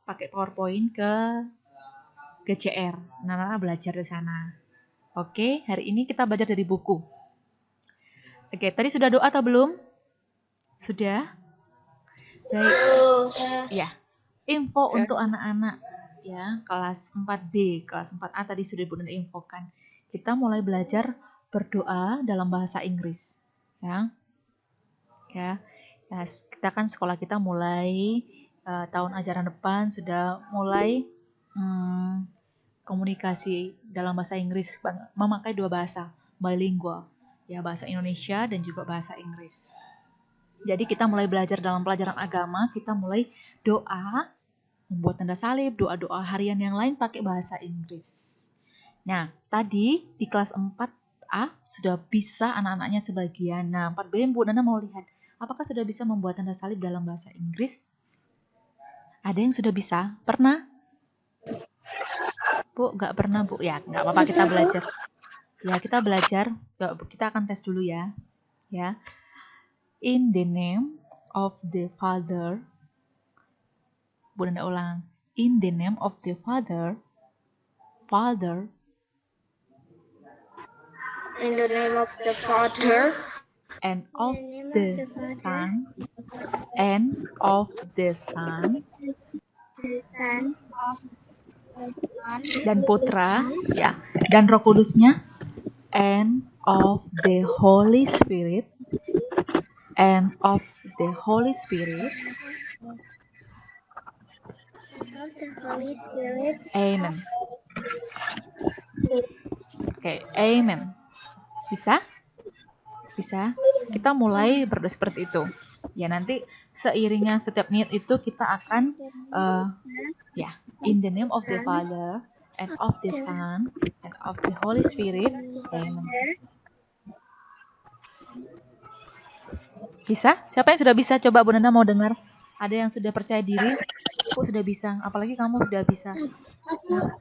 pakai PowerPoint ke GCR. Nana belajar di sana. Oke, hari ini kita belajar dari buku. Oke, tadi sudah doa atau belum? Sudah? Baik. Ya, info untuk anak-anak ya, kelas 4D, kelas 4A tadi sudah Bunda infokan. Kita mulai belajar berdoa dalam bahasa Inggris. Ya. Ya. Ya, kita kan sekolah kita mulai tahun ajaran depan sudah mulai komunikasi dalam bahasa Inggris, memakai dua bahasa bilingual, ya bahasa Indonesia dan juga bahasa Inggris. Jadi kita mulai belajar dalam pelajaran agama, kita mulai doa, membuat tanda salib, doa-doa harian yang lain pakai bahasa Inggris. Nah, tadi di kelas 4A sudah bisa anak-anaknya sebagian. Nah, 4B Bu Nana mau lihat, apakah sudah bisa membuat tanda salib dalam bahasa Inggris? Ada yang sudah bisa? Pernah? Bu, nggak pernah Bu. Ya, nggak apa-apa, kita belajar. Ya, kita belajar. Kita akan tes dulu ya. Ya. In the name of the Father. Bu Nana ulang. In the name of the Father. Father. In the name of the Father. And of the Son. And of the Son. Dan Putra, ya. Dan Roh Kudusnya. And of the Holy Spirit. And of the Holy Spirit. Amen. Oke, amen. Bisa? Bisa? Kita mulai berdoa seperti itu. Ya, nanti seiringnya setiap menit itu kita akan ya, in the name of the Father and of the Son and of the Holy Spirit. Amen. Bisa? Siapa yang sudah bisa? Coba Bu Nana mau dengar. Ada yang sudah percaya diri? Aku sudah bisa. Apalagi kamu sudah bisa. Nah.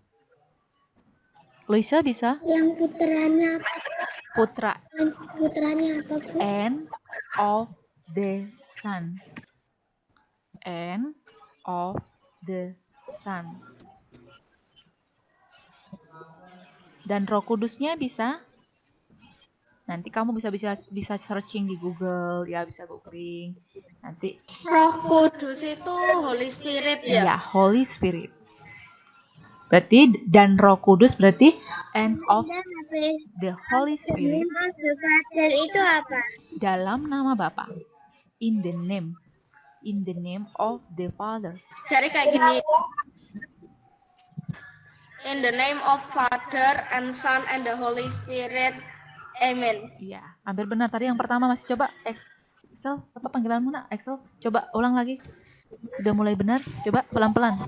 Luisa bisa? Yang putranya apa? Putra. Putranya apa, Bu? And of the Son. And of the Son. Dan Roh Kudusnya bisa? Nanti kamu bisa searching di Google, ya bisa googling. Nanti Roh Kudus itu Holy Spirit ya? Ya, Holy Spirit. Berarti dan Roh Kudus berarti and of the Holy Spirit. Dan itu apa? Dalam nama Bapa. In the name. In the name of the Father. Cari kayak gini. In the name of Father and Son and the Holy Spirit. Amen. Iya, hampir benar. Tadi yang pertama masih coba Excel, apa panggilanmu nak? Excel, coba ulang lagi. Udah mulai benar? Coba pelan-pelan.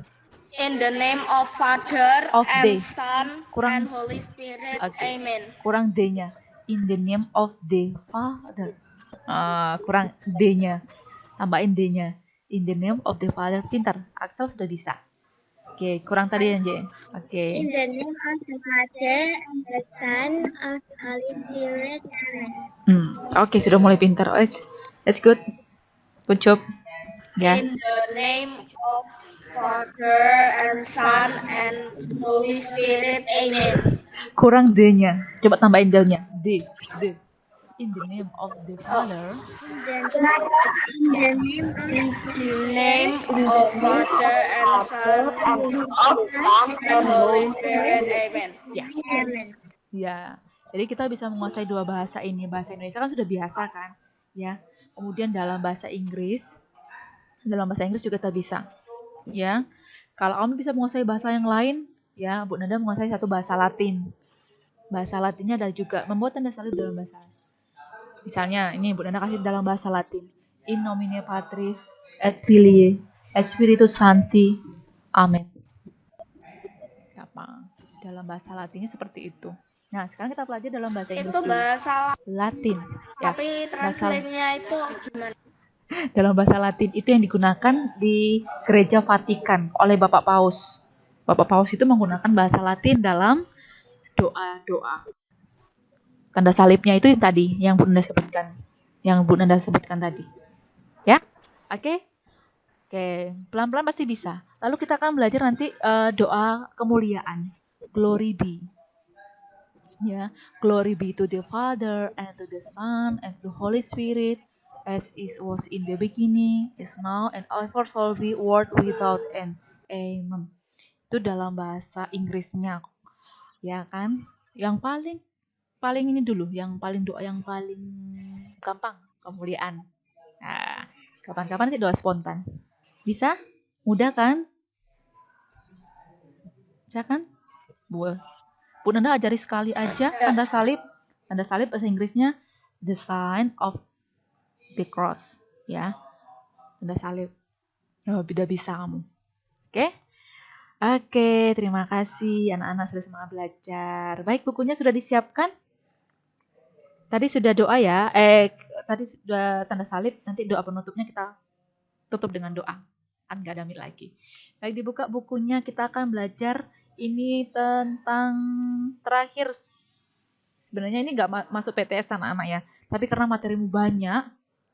In the name of Father Of and the. Son Kurang. and Holy Spirit. Okay. Amen. Kurang D-nya. In the name of the Father. Kurang D-nya. Tambahin D-nya. In the name of the Father. Pintar. Axel sudah bisa. Oke, kurang tadi aja. Oke. In the name of the Father and the Son of Holy Spirit. Amen. Oke, sudah mulai pintar. Oh, that's good. Good job. Ya. In the name of Father and Son and Holy Spirit. Amen. Kurang D-nya. Coba tambahin D-nya. D. In the name of the Father. In the name of Father and Son and Holy Spirit. Amen. Ya. Amen. Ya. Jadi kita bisa menguasai dua bahasa ini. Bahasa Indonesia kan sudah biasa kan? Ya. Kemudian dalam bahasa Inggris juga kita bisa. Ya. Kalau kamu bisa menguasai bahasa yang lain, ya, Bu Nada menguasai satu bahasa Latin. Bahasa Latinnya ada juga membuat tanda salib dalam bahasa. Misalnya, ini Bu Nana kasih dalam bahasa Latin. In nomine Patris et Filii et Spiritus Sancti. Amen. Apa? Dalam bahasa Latinnya seperti itu. Nah, sekarang kita pelajari dalam bahasa Inggris itu dulu. Bahasa Latin. Ya, tapi translate-nya itu gimana? Dalam bahasa Latin itu yang digunakan di Gereja Vatikan oleh Bapak Paus. Bapak Paus itu menggunakan bahasa Latin dalam doa-doa. Tanda salibnya itu yang tadi, yang Bu Nanda sebutkan tadi. Ya, oke? Oke, pelan-pelan pasti bisa. Lalu kita akan belajar nanti doa kemuliaan. Glory be. Ya, glory be to the Father and to the Son and to the Holy Spirit, as it was in the beginning, is now, and ever shall be, world without end. Amen. Itu dalam bahasa Inggrisnya, ya kan? Yang paling paling ini dulu, yang paling doa yang paling gampang, kemuliaan. Nah, kapan-kapan nanti doa spontan. Bisa? Mudah kan? Bisa kan? Boleh. Bu Nanda ajari sekali aja tanda salib. Tanda salib bahasa Inggrisnya the sign of the cross, ya. Tanda salib. Oh, udah bisa kamu. Oke? Oke, terima kasih anak-anak sudah semangat belajar. Baik, bukunya sudah disiapkan? Tadi sudah doa ya. Tadi sudah tanda salib, nanti doa penutupnya kita tutup dengan doa. Kan nggak ada mit lagi. Baik, dibuka bukunya, kita akan belajar ini tentang terakhir. Sebenarnya ini nggak masuk PTS anak-anak ya, tapi karena materimu banyak,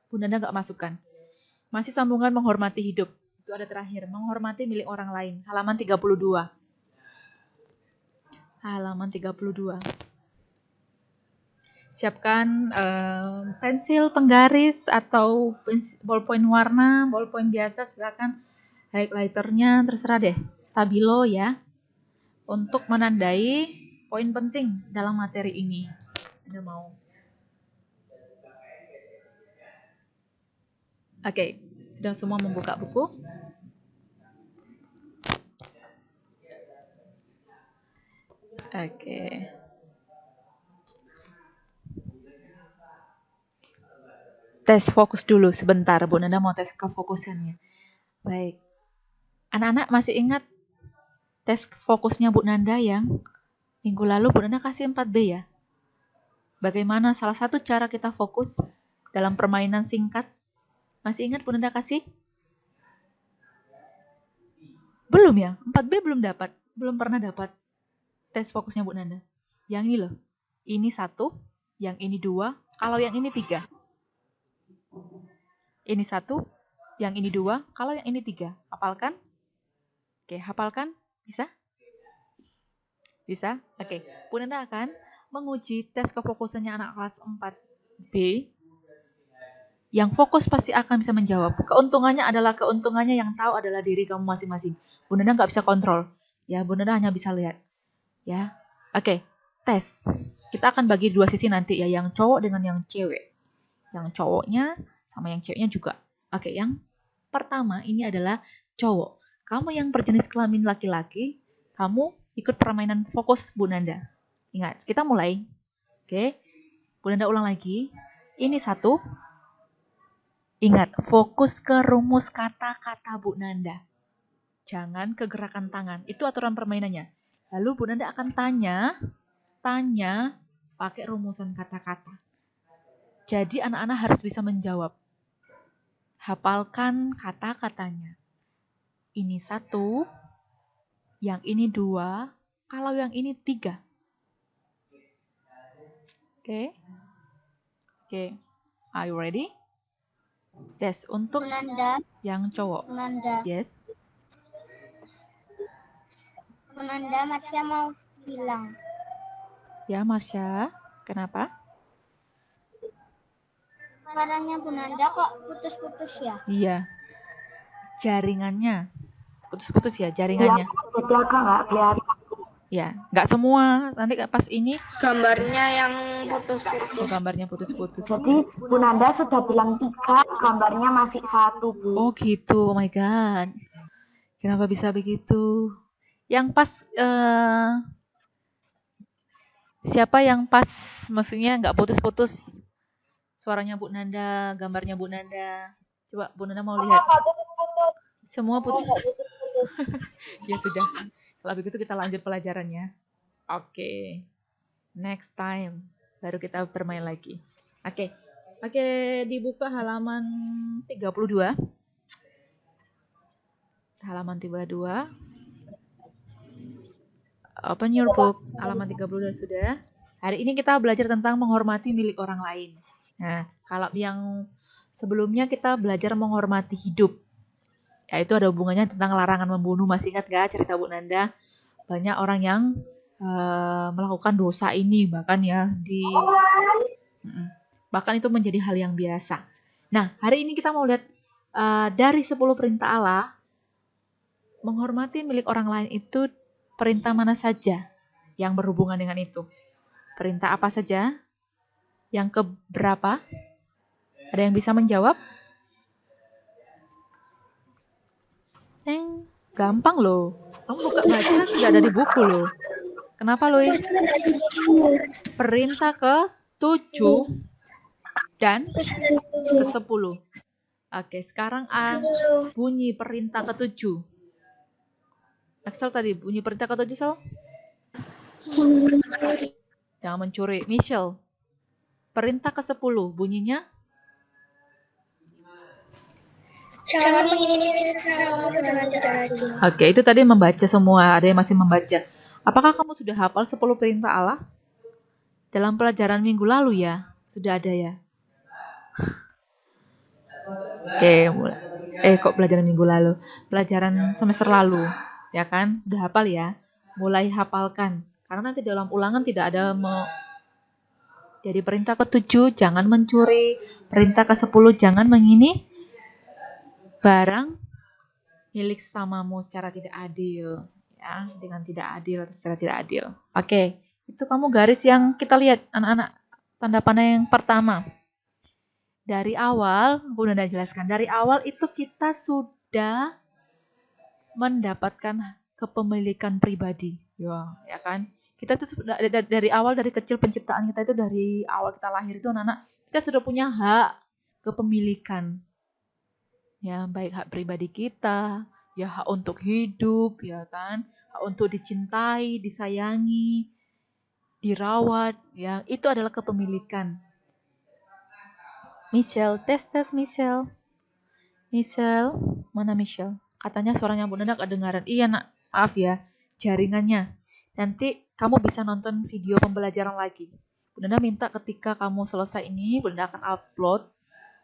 Bunda nggak masukkan. Masih sambungan menghormati hidup. Itu ada terakhir, menghormati milik orang lain. Halaman 32. Halaman 32. Siapkan pensil penggaris atau ballpoint warna, ballpoint biasa silakan. Highlighternya terserah deh, stabilo ya, untuk menandai poin penting dalam materi ini. Anda mau? Oke, sudah semua membuka buku? Oke. Tes fokus dulu sebentar, Bu Nanda mau tes kefokusannya. Baik. Anak-anak masih ingat tes fokusnya Bu Nanda yang minggu lalu Bu Nanda kasih 4B ya? Bagaimana salah satu cara kita fokus dalam permainan singkat? Masih ingat Bu Nanda kasih? Belum ya? 4B belum dapat. Belum pernah dapat tes fokusnya Bu Nanda. Yang ini loh. Ini 1, yang ini 2, kalau yang ini 3. Ini 1, yang ini 2, kalau yang ini 3. Hafalkan? Oke, hafalkan? Bisa? Bisa? Oke. Bu Nanda akan menguji tes kefokusannya anak kelas 4B. Yang fokus pasti akan bisa menjawab. Keuntungannya adalah keuntungannya yang tahu adalah diri kamu masing-masing. Bu Nanda nggak bisa kontrol. Ya, Bu Nanda hanya bisa lihat. Ya. Oke, tes. Kita akan bagi dua sisi nanti ya, yang cowok dengan yang cewek. Yang cowoknya sama yang ceweknya juga. Oke, yang pertama ini adalah cowok. Kamu yang berjenis kelamin laki-laki, kamu ikut permainan fokus Bu Nanda. Ingat, kita mulai. Oke, Bu Nanda ulang lagi. Ini 1. Ingat, fokus ke rumus kata-kata Bu Nanda. Jangan ke gerakan tangan. Itu aturan permainannya. Lalu Bu Nanda akan tanya pakai rumusan kata-kata. Jadi anak-anak harus bisa menjawab. Hafalkan kata-katanya. Ini 1, yang ini 2, kalau yang ini 3. Oke. Oke. Are you ready? Tes untuk Nanda, yang cowok. Nanda, Yes. Nanda Marsha mau bilang. Ya, Marsha. Kenapa? Suaranya Bu Nanda kok putus-putus ya? Iya. Jaringannya. Putus-putus ya jaringannya. Itu agak nggak kelihatan. Ya, nggak semua. Nanti pas ini Gambarnya yang putus-putus. gambarnya putus-putus. Jadi Bu Nanda sudah bilang 3, gambarnya masih 1, Bu. Oh gitu, oh my god. Kenapa bisa begitu? Yang pas, siapa yang pas, maksudnya nggak putus-putus? Suaranya Bu Nanda, gambarnya Bu Nanda. Coba Bu Nanda mau lihat. Semua putus. Ya sudah. Kalau begitu kita lanjut pelajarannya. Oke. Next time. Baru kita bermain lagi. Oke. Oke, dibuka halaman 32. Halaman 32. Open your book. Halaman 32 sudah. Hari ini kita belajar tentang menghormati milik orang lain. Nah, kalau yang sebelumnya kita belajar menghormati hidup. Ya, itu ada hubungannya tentang larangan membunuh. Masih ingat gak cerita Bu Nanda? Banyak orang yang melakukan dosa ini, bahkan ya bahkan itu menjadi hal yang biasa. Nah, hari ini kita mau lihat dari 10 perintah Allah, menghormati milik orang lain itu perintah mana saja yang berhubungan dengan itu? Perintah apa saja? Yang keberapa? Ada yang bisa menjawab? Gampang loh. Kamu buka baca sudah ada di buku loh. Kenapa loh? Perintah ke-7 dan ke-10. Oke, sekarang bunyi perintah ke-7. Axel tadi bunyi perintah ke-7, Sel? Jangan mencuri. Michelle, perintah ke-10 bunyinya? Jangan mengingini sesamamu dengan tidak adil. Oke, itu tadi membaca semua. Ada yang masih membaca. Apakah kamu sudah hafal 10 perintah Allah? Dalam pelajaran minggu lalu ya? Sudah ada ya? Kok pelajaran minggu lalu? Pelajaran semester lalu. Ya kan? Udah hafal ya? Mulai hafalkan. Karena nanti dalam ulangan tidak ada Jadi perintah ke-7 jangan mencuri, perintah ke-10 jangan mengini barang milik samamu secara tidak adil, ya, dengan tidak adil atau secara tidak adil. Oke, itu kamu garis yang kita lihat anak-anak, tanda panah yang pertama. Dari awal, aku udah jelaskan, dari awal itu kita sudah mendapatkan kepemilikan pribadi, ya kan? Kita tuh dari awal, dari kecil penciptaan kita itu, dari awal kita lahir itu anak-anak, kita sudah punya hak kepemilikan. Ya, baik hak pribadi kita, ya hak untuk hidup, ya kan? Hak untuk dicintai, disayangi, dirawat, ya. Itu adalah kepemilikan. Michelle, tes Michelle. Michelle, mana Michelle? Katanya suaranya Bu Nanda kedengaran. Iya, Nak. Maaf ya, jaringannya. Nanti kamu bisa nonton video pembelajaran lagi. Bu Nanda minta ketika kamu selesai ini, Bu Nanda akan upload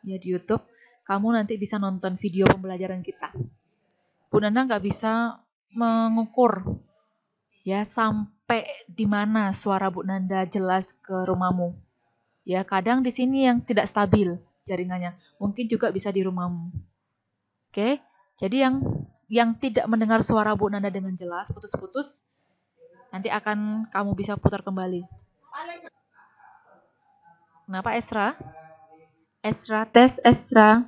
ya di YouTube. Kamu nanti bisa nonton video pembelajaran kita. Bu Nanda nggak bisa mengukur ya sampai di mana suara Bu Nanda jelas ke rumahmu. Ya, kadang di sini yang tidak stabil jaringannya. Mungkin juga bisa di rumahmu. Oke, jadi yang tidak mendengar suara Bu Nanda dengan jelas, putus-putus, nanti akan kamu bisa putar kembali. Kenapa Esra? Esra, tes Esra.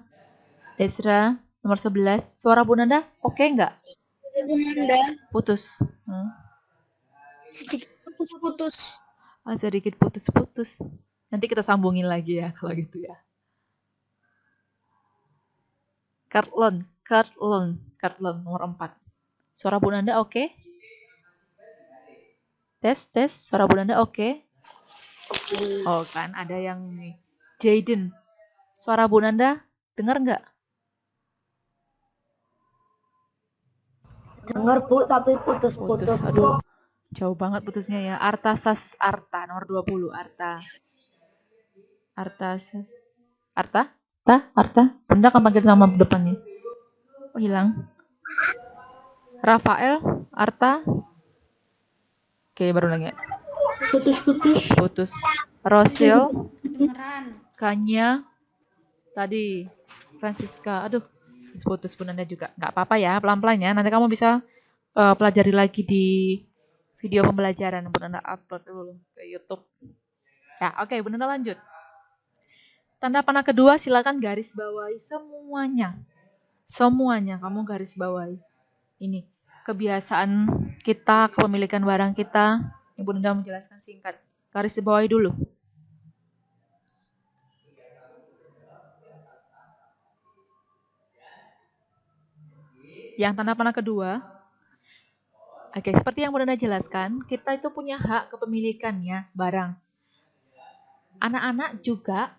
Esra, nomor 11. Suara Bu Nanda oke nggak? Bu Nanda. Putus. Sedikit putus-putus. Sedikit putus-putus. Nanti kita sambungin lagi ya kalau gitu ya. Kartlon nomor 4. Suara Bu Nanda oke? Tes, suara Bu Nanda oke? Oh kan, ada yang nih. Jaden, suara Bu Nanda dengar nggak? Dengar Bu, tapi putus-putus. Aduh, jauh banget putusnya ya. Arta nomor 20. Arta? Bunda akan panggil nama depannya. Oh, hilang. Rafael, Arta. Oke, baru lagi. Putus. Rosil, Kanya, tadi Francisca. Aduh, putus pun Anda juga. Nggak apa-apa ya, pelan-pelan ya. Nanti kamu bisa pelajari lagi di video pembelajaran. Bunda Anda upload dulu ke YouTube. Ya, oke, Bunda Anda lanjut. Tanda panah kedua, silakan garis bawahi semuanya. Semuanya kamu garis bawahi. Ini kebiasaan kita, kepemilikan barang kita. Ibu Nanda menjelaskan singkat. Garis bawahi dulu. Yang tanda panah kedua, oke, seperti yang Bu Nanda jelaskan, kita itu punya hak kepemilikan ya, barang. Anak-anak juga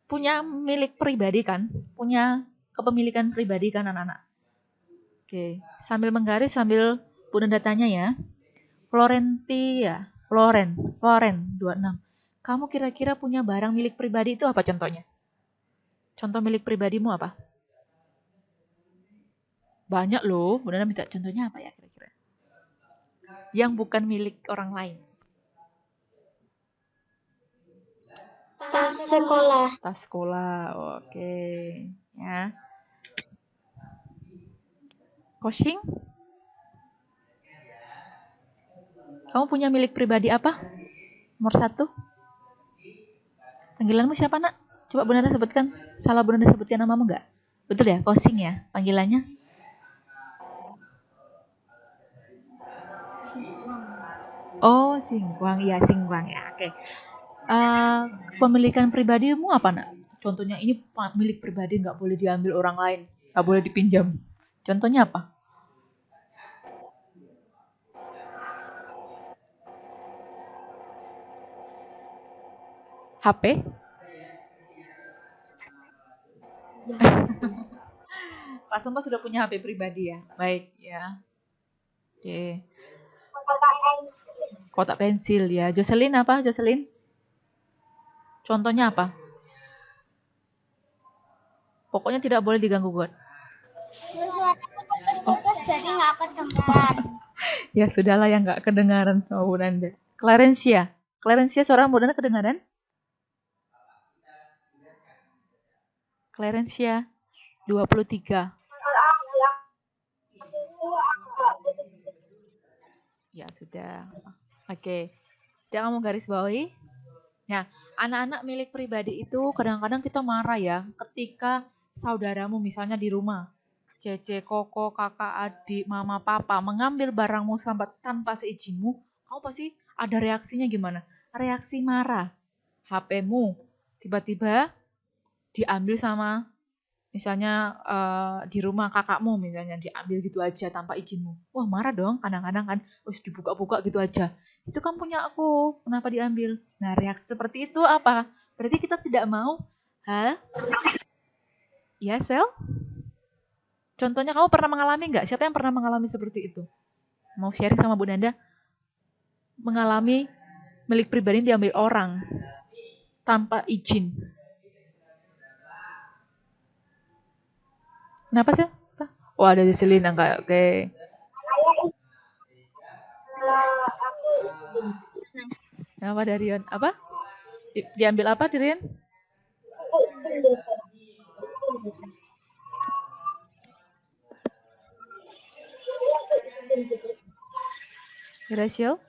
punya milik pribadi kan? Punya kepemilikan pribadi kan anak-anak? Oke, sambil menggaris, sambil Bu Nanda tanya ya. Floren 26. Kamu kira-kira punya barang milik pribadi itu apa contohnya? Contoh milik pribadimu apa? Banyak loh. Bunda minta contohnya apa ya kira-kira? Yang bukan milik orang lain. Tas sekolah. Tas sekolah. Oke. Ya. Koshing? Kamu punya milik pribadi apa? Nomor 1. Panggilanmu siapa, Nak? Coba Bunda sebutkan. Salah Bunda sebutkan namamu nggak? Betul ya? Koshing ya panggilannya? Oh, Singkwang. Iya, Singkwang ya. Oke. Pemilikan pribadimu apa, Nak? Contohnya ini milik pribadi, nggak boleh diambil orang lain, nggak boleh dipinjam. Contohnya apa? HP? Pak Sumpa sudah punya HP pribadi ya? Baik ya. Oke. Kotak pensil ya. Jocelyn apa? Jocelyn? Contohnya apa? Pokoknya tidak boleh diganggu gugat. Putus jadi nggak kedengaran. Ya sudahlah yang nggak kedengaran sama Bu Nanda. Clarencia. Clarencia suara Bu Nanda kedengaran? Clarencia 23. Ya sudah. Oke. Jangan kamu garis bawahi. Nah, anak-anak milik pribadi itu kadang-kadang kita marah ya ketika saudaramu misalnya di rumah, cece, koko, kakak, adik, mama, papa mengambil barangmu tanpa seizinmu, kamu pasti ada reaksinya gimana? Reaksi marah. HP-mu tiba-tiba diambil sama misalnya di rumah kakakmu misalnya diambil gitu aja tanpa izinmu. Wah, marah dong kadang-kadang kan. Wis dibuka-buka gitu aja. Itu kan punya aku, kenapa diambil? Nah, reaksi seperti itu apa? Berarti kita tidak mau. Hah? Ya, Sel? Contohnya kamu pernah mengalami nggak? Siapa yang pernah mengalami seperti itu? Mau sharing sama Bu Nanda? Mengalami milik pribadi diambil orang tanpa izin. Kenapa sih? Oh, ada Jocelyn yang kayak oke. Kenapa Darion? Apa? Diambil apa Darion? Graciel?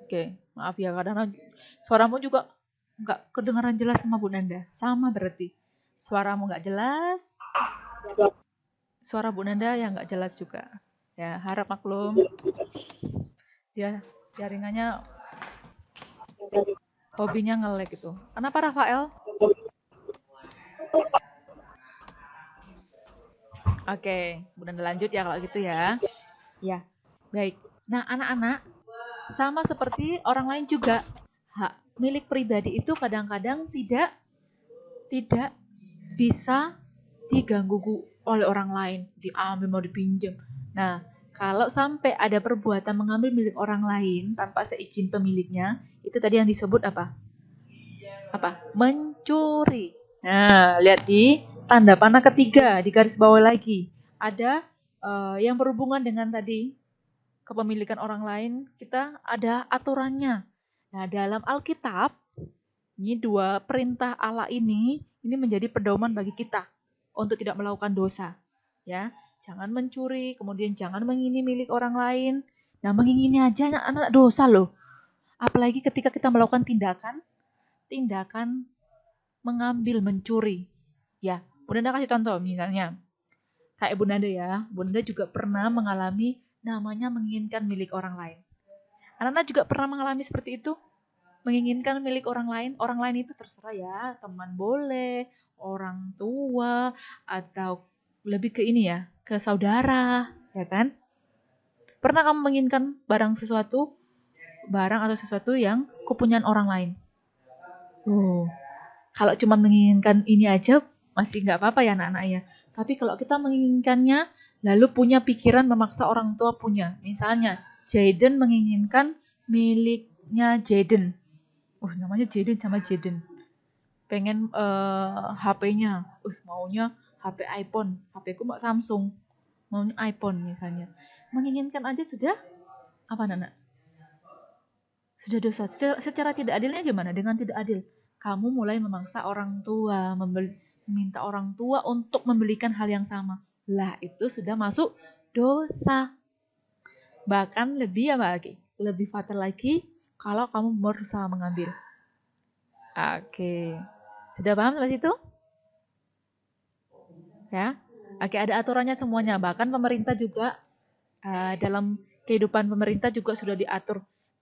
Oke, maaf ya kadang-kadang suaramu juga nggak kedengaran jelas sama Bu Nanda. Sama berarti. Suaramu nggak jelas, suara Bu Nanda yang nggak jelas juga. Ya, harap maklum. Ya, jaringannya hobinya nge-lag itu. Kenapa Rafael? Oke, Bu Nanda lanjut ya kalau gitu ya. Ya, baik. Nah, anak-anak sama seperti orang lain juga. Hak milik pribadi itu kadang-kadang tidak bisa diganggu oleh orang lain, diambil mau dipinjam. Nah, kalau sampai ada perbuatan mengambil milik orang lain tanpa seizin pemiliknya, itu tadi yang disebut apa? Apa? Mencuri. Nah, lihat di tanda panah ketiga di garis bawah lagi. Ada yang berhubungan dengan tadi kepemilikan orang lain, kita ada aturannya. Nah, dalam Alkitab, ini 2 perintah Allah ini menjadi pedoman bagi kita untuk tidak melakukan dosa. Ya, jangan mencuri, kemudian jangan mengingini milik orang lain. Nah, mengingini aja anak-anak dosa loh. Apalagi ketika kita melakukan tindakan mengambil, mencuri. Ya, Bunda kasih contoh misalnya. Kayak Bunda ya, Bunda juga pernah mengalami namanya menginginkan milik orang lain. Anak-anak juga pernah mengalami seperti itu? Menginginkan milik orang lain itu terserah ya, teman boleh, orang tua, atau lebih ke ini ya, ke saudara, ya kan? Pernah kamu menginginkan barang atau sesuatu yang kepunyaan orang lain? Kalau cuma menginginkan ini aja, masih nggak apa-apa ya anak-anak ya. Tapi kalau kita menginginkannya, lalu punya pikiran memaksa orang tua punya. Misalnya, Jaden menginginkan miliknya Jaden. Namanya Jaden sama Jaden. Pengen HP-nya. Maunya HP iPhone, HP ku mau Samsung, maunya iPhone misalnya. Menginginkan aja sudah apa Nana? Sudah dosa. Secara tidak adilnya gimana? Dengan tidak adil, kamu mulai memangsa orang tua, meminta orang tua untuk membelikan hal yang sama. Lah itu sudah masuk dosa. Bahkan lebih apa lagi? Lebih fatal lagi kalau kamu berusaha mengambil. Oke. Sudah paham sampai situ? Ya. Oke, ada aturannya semuanya. Bahkan pemerintah juga dalam kehidupan pemerintah juga sudah diatur.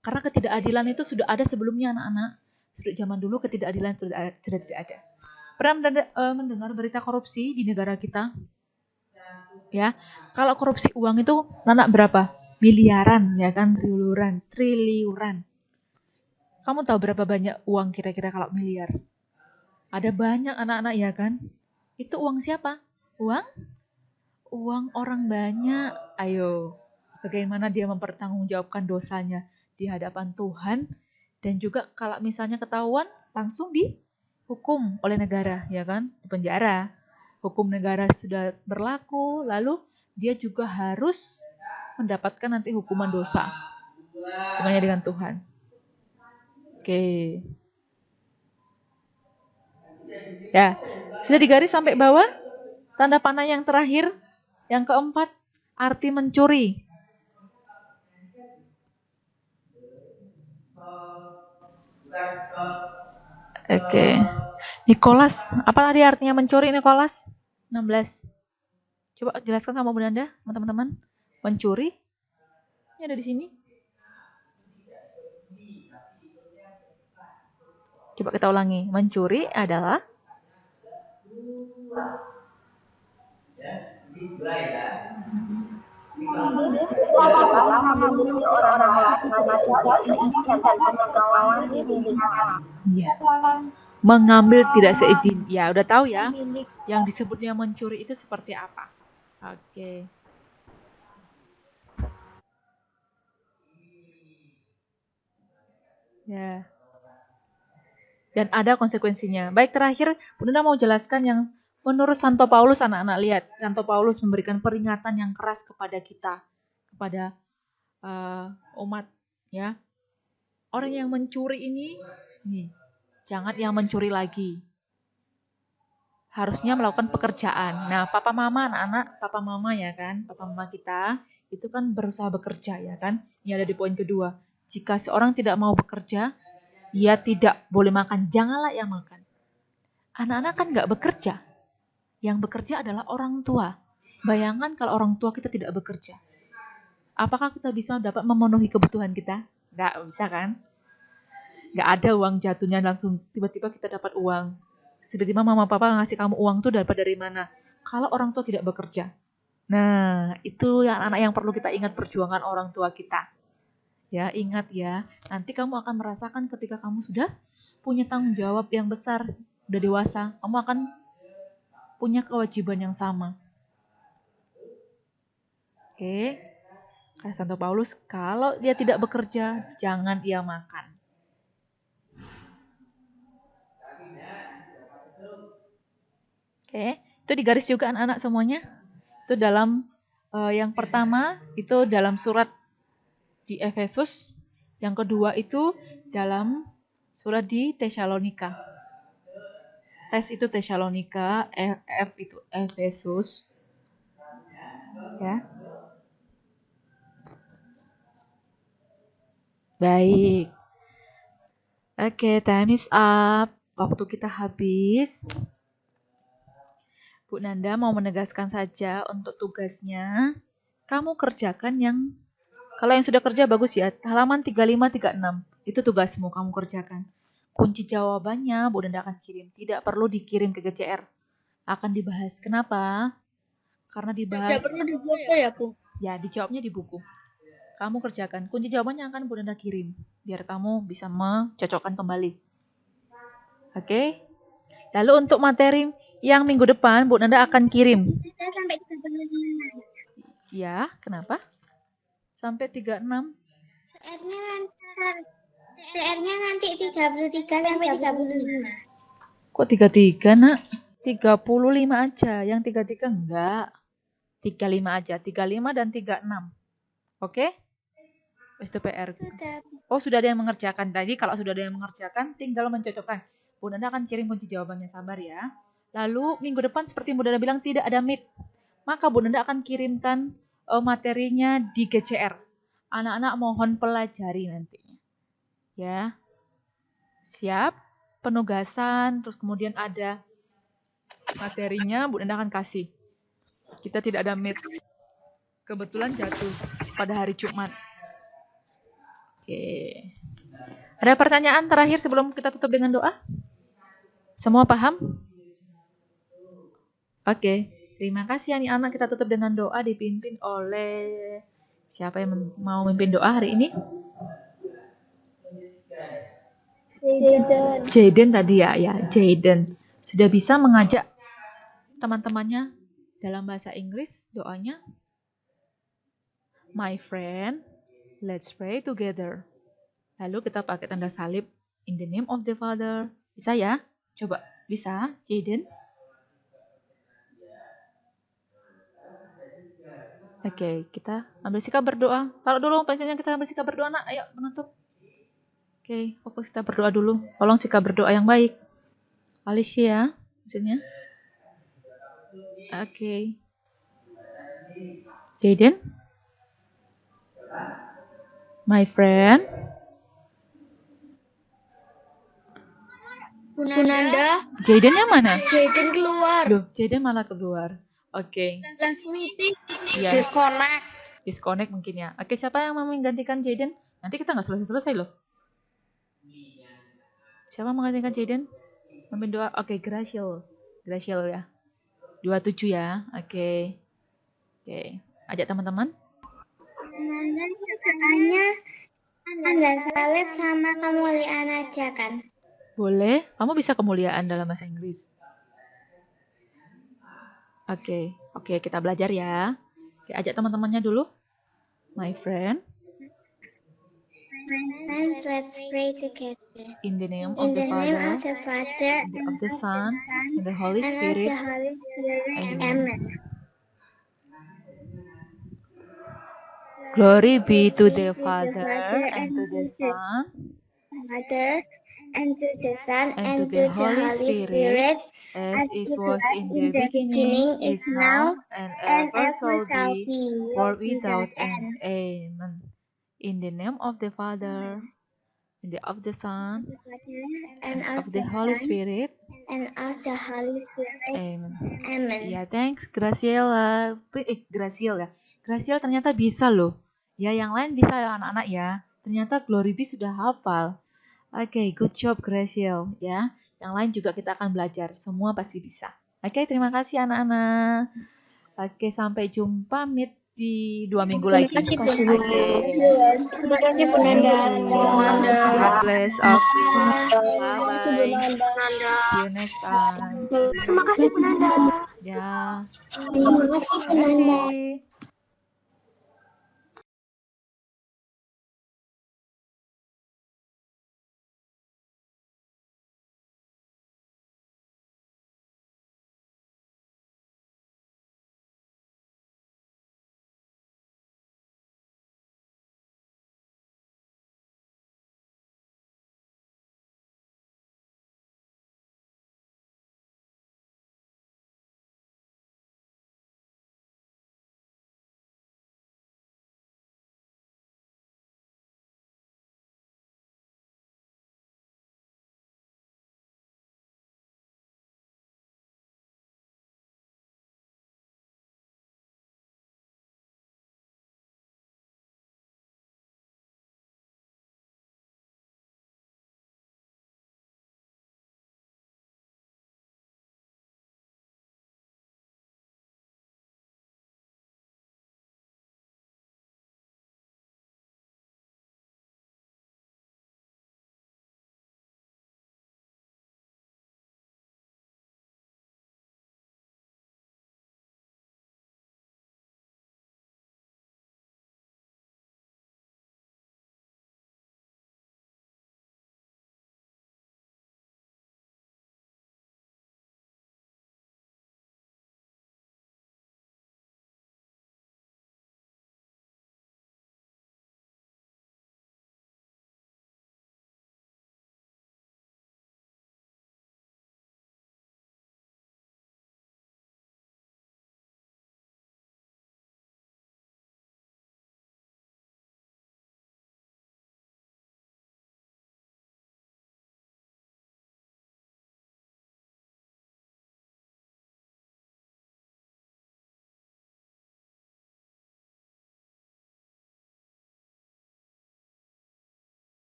Karena ketidakadilan itu sudah ada sebelumnya anak-anak. Sudah zaman dulu ketidakadilan sudah tidak ada. Pernah mendengar berita korupsi di negara kita? Ya. Kalau korupsi uang itu anak berapa? Miliaran, ya kan? Triliunan. Kamu tahu berapa banyak uang kira-kira kalau miliar? Ada banyak anak-anak ya kan? Itu uang siapa? Uang orang banyak. Ayo, bagaimana dia mempertanggungjawabkan dosanya di hadapan Tuhan, dan juga kalau misalnya ketahuan langsung dihukum oleh negara, ya kan? Di penjara. Hukum negara sudah berlaku, lalu dia juga harus mendapatkan nanti hukuman dosa. Hubungannya dengan Tuhan. Oke. Ya, sudah digaris sampai bawah. Tanda panah yang terakhir, yang keempat, arti mencuri. Oke. Nicholas, apa tadi artinya mencuri Nicholas? 16. Coba jelaskan sama Bunda, teman-teman. Mencuri? Ini ada di sini. Coba kita ulangi. Mencuri adalah mengambil orang lain karena tidak seizin dan pengetahuan miliknya. Iya. Mengambil tidak seizin. Ya, udah tahu ya. Yang disebutnya mencuri itu seperti apa? Oke. Ya. Dan ada konsekuensinya. Baik, terakhir Bunda mau jelaskan yang menurut Santo Paulus, anak-anak lihat. Santo Paulus memberikan peringatan yang keras kepada kita, kepada umat, ya. Orang yang mencuri ini, nih, jangan yang mencuri lagi. Harusnya melakukan pekerjaan. Nah, papa mama, anak-anak, papa mama ya kan, papa mama kita itu kan berusaha bekerja ya kan. Ini ada di poin kedua. Jika seorang tidak mau bekerja, ia tidak boleh makan. Janganlah ia makan. Anak-anak kan nggak bekerja. Yang bekerja adalah orang tua. Bayangkan kalau orang tua kita tidak bekerja. Apakah kita bisa dapat memenuhi kebutuhan kita? Nggak bisa kan? Nggak ada uang jatuhnya langsung tiba-tiba kita dapat uang. Tiba-tiba mama papa ngasih kamu uang tuh dapat dari mana? Kalau orang tua tidak bekerja. Nah, itu yang anak yang perlu kita ingat, perjuangan orang tua kita. Ya, ingat ya. Nanti kamu akan merasakan ketika kamu sudah punya tanggung jawab yang besar, udah dewasa, kamu akan punya kewajiban yang sama. Oke. Kata Santo Paulus, kalau dia tidak bekerja, jangan ia makan. Oke, itu digaris juga anak-anak semuanya. Itu dalam yang pertama itu dalam surat di Efesus, yang kedua itu dalam surat di Tesalonika. Tes itu Tesalonika, F itu Efesus. Ya. Baik. Oke, time is up. Waktu kita habis. Bu Nanda mau menegaskan saja untuk tugasnya, kamu kerjakan yang, kalau yang sudah kerja bagus ya, halaman 35-36, itu tugasmu kamu kerjakan. Kunci jawabannya Bu Nanda akan kirim, tidak perlu dikirim ke GCR, akan dibahas. Kenapa? Karena dibahas. Tidak perlu dibuku ya, Bu? Ya, dijawabnya di buku. Kamu kerjakan, kunci jawabannya akan Bu Nanda kirim, biar kamu bisa mencocokkan kembali. Oke? Lalu untuk materi yang minggu depan Bu Nanda akan kirim. Sampai 36. Ya, kenapa? Sampai 36. PR-nya nanti 33 sampai 35. Kok 33, Nak? 35 aja, yang 33 enggak. 35 aja, 35 dan 36. Oke? Itu PR. Sudah. Oh, sudah ada yang mengerjakan tadi. Kalau sudah ada yang mengerjakan, tinggal mencocokkan. Bunda Nanda akan kirim kunci jawabannya, sabar ya. Lalu minggu depan seperti Bunda Nanda bilang tidak ada meet. Maka Bunda Nanda akan kirimkan materinya di GCR. Anak-anak mohon pelajari nantinya. Ya. Siap? Penugasan, terus kemudian ada materinya Bunda Nanda akan kasih. Kita tidak ada meet. Kebetulan jatuh pada hari Jumat. Oke. Ada pertanyaan terakhir sebelum kita tutup dengan doa? Semua paham? Oke. Terima kasih anak-anak. Kita tutup dengan doa dipimpin oleh siapa yang mau memimpin doa hari ini? Jaden tadi ya, Jaden. Sudah bisa mengajak teman-temannya dalam bahasa Inggris doanya? My friend, let's pray together. Lalu kita pakai tanda salib in the name of the Father. Bisa ya? Coba. Bisa, Jaden? Oke, kita ambil sikap berdoa. Taruh dulu pensilnya, kita ambil sikap berdoa, nak. Ayo, menutup. Oke, fokus kita berdoa dulu. Tolong sikap berdoa yang baik. Alicia, maksudnya. Oke. Jaden? My friend. Nanda. Jaden yang mana? Jaden keluar. Loh, Jaden malah keluar. Oke. Live meeting. Ya. Disconnect. Disconnect mungkin ya. Oke, siapa yang mau menggantikan Jaden? Nanti kita nggak selesai-selesai loh. Siapa menggantikan Jaden? Memimpin doa. Oke, Graciel. Graciel ya. 27 ya. Oke. Oke. Ajak teman-teman. Nanda katanya tanda salib sama kemuliaan aja kan? Boleh. Kamu bisa kemuliaan dalam bahasa Inggris. Oke. Oke, kita belajar ya. Oke, ajak teman-temannya dulu. My friend. My friends, let's pray together. In the name In of the the name Father, of the Father, and of the Son, and the Holy and of Spirit. the Holy Spirit. Amen. Amen. Glory be to the Father, and to the Son, Father, and to the Son, and to the Holy Spirit, as it was in the beginning, is now, and ever shall be, world without end. Amen. In the name of the Father, and of the Son, and of the Holy Spirit, and of the Holy Spirit. Amen. Amen. Ya, thanks Graciela. Graciel ya. Graciel ternyata bisa loh. Ya, yang lain bisa ya anak-anak ya. Ternyata Glory B sudah hafal. Oke, good job Graciel ya. Yang lain juga kita akan belajar. Semua pasti bisa. Oke, terima kasih anak-anak. Oke, sampai jumpa meet di 2 minggu lagi. Terima kasih Bu Nanda. God bless us. Bye-bye. See you next time. Terima kasih Bu Nanda. Ya. Terima kasih Bu Nanda. Terima kasih.